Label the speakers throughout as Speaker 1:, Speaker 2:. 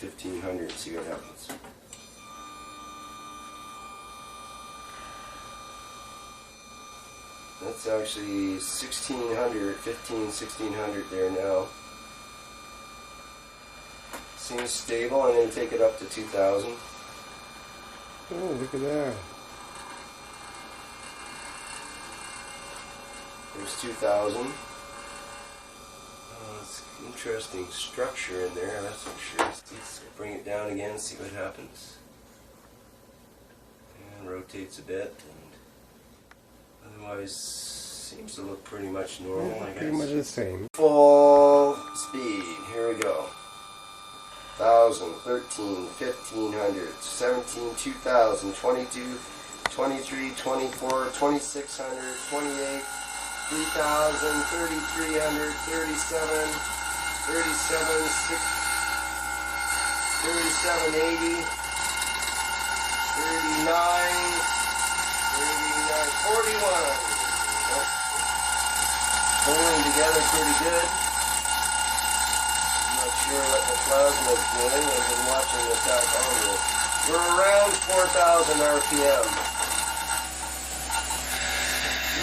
Speaker 1: 1500, see what happens. That's actually 1600, 1600 there now. Seems stable. I'm going to take it up to 2000.
Speaker 2: Oh, look at that.
Speaker 1: There's 2000. It's interesting structure in there, that's for sure. Let's bring it down again and see what happens. And rotates a bit. And otherwise, seems to look pretty much normal, I guess.
Speaker 2: Pretty much the same.
Speaker 1: Full speed. Here we go. 1000, 13, 1500, 17, 2000, 22, 23, 24, 2600, 28, 3000, 3300, 37, 37, 3780, 39, 41. Holding together pretty good. I'm not sure what the plasma is doing. I've been watching the tachometer. We're around 4,000 RPM.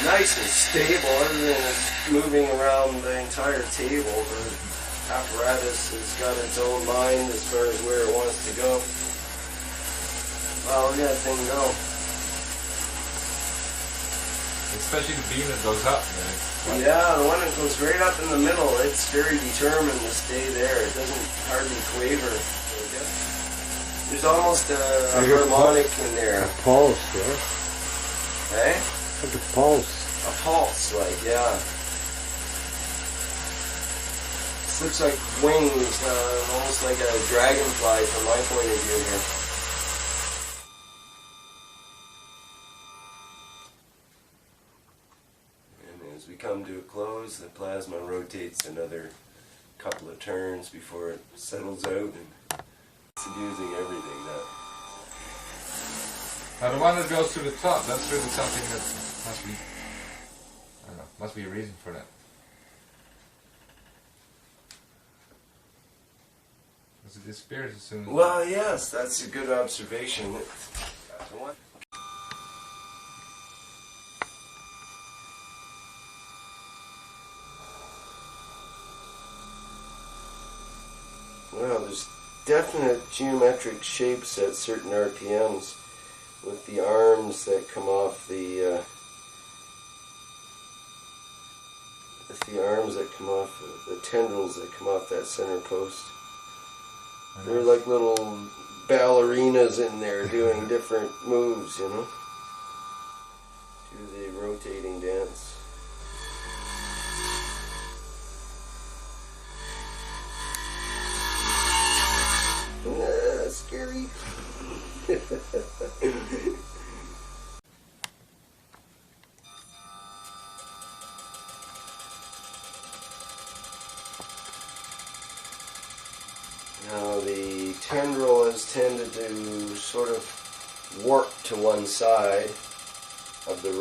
Speaker 1: Nice and stable. Everything is moving around the entire table. The apparatus has got its own mind as far as where it wants to go. Wow, look at that thing go.
Speaker 3: Especially the beam that goes up.
Speaker 1: Yeah, the one that goes right up in the middle, it's very determined to stay there. It doesn't hardly quaver. There's almost a harmonic in there.
Speaker 2: A pulse, yeah.
Speaker 1: Eh?
Speaker 2: Like a pulse.
Speaker 1: A pulse, like, yeah. This looks like wings, almost like a dragonfly from my point of view here. As we come to a close, the plasma rotates another couple of turns before it settles out, and it's using everything now.
Speaker 3: Now the one that goes to the top, that's really something that must be, I don't know, must be a reason for that. Because it disappears as soon as...
Speaker 1: Well, yes, that's a good observation. Well, there's definite geometric shapes at certain RPMs with the arms that come off the tendrils that come off that center post. They're like little ballerinas in there doing different moves, you know, do the rotating dance. Scary. Now the tendril has tended to sort of warp to one side of the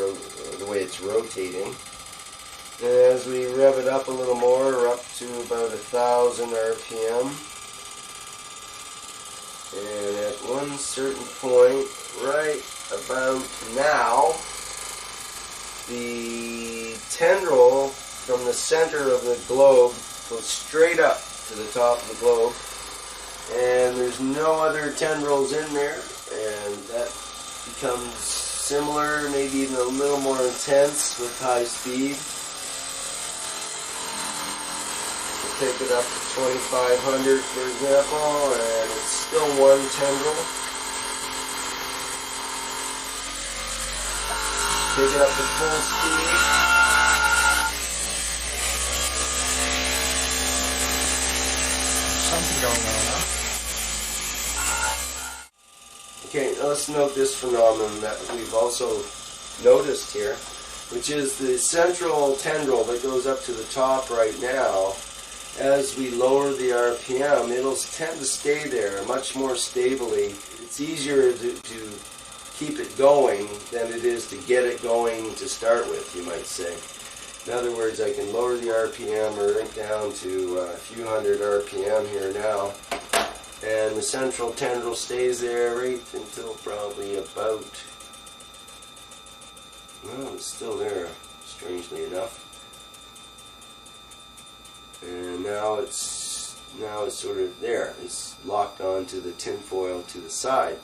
Speaker 1: way it's rotating. And as we rev it up a little more, we're up to about 1,000 RPM. And at one certain point, right about now, the tendril from the center of the globe goes straight up to the top of the globe. And there's no other tendrils in there, and that becomes similar, maybe even a little more intense with high speed. Take it up to 2,500, for example, and it's still one tendril. Take it up to full speed.
Speaker 3: Something going on, huh?
Speaker 1: Okay, now let's note this phenomenon that we've also noticed here, which is the central tendril that goes up to the top right now. As we lower the RPM, it'll tend to stay there much more stably. It's easier to keep it going than it is to get it going to start with, you might say. In other words, I can lower the RPM right down to a few hundred RPM here now, And the central tendril stays there right until probably about, well, it's still there, strangely enough. And now it's sort of there. It's locked onto the tinfoil to the side.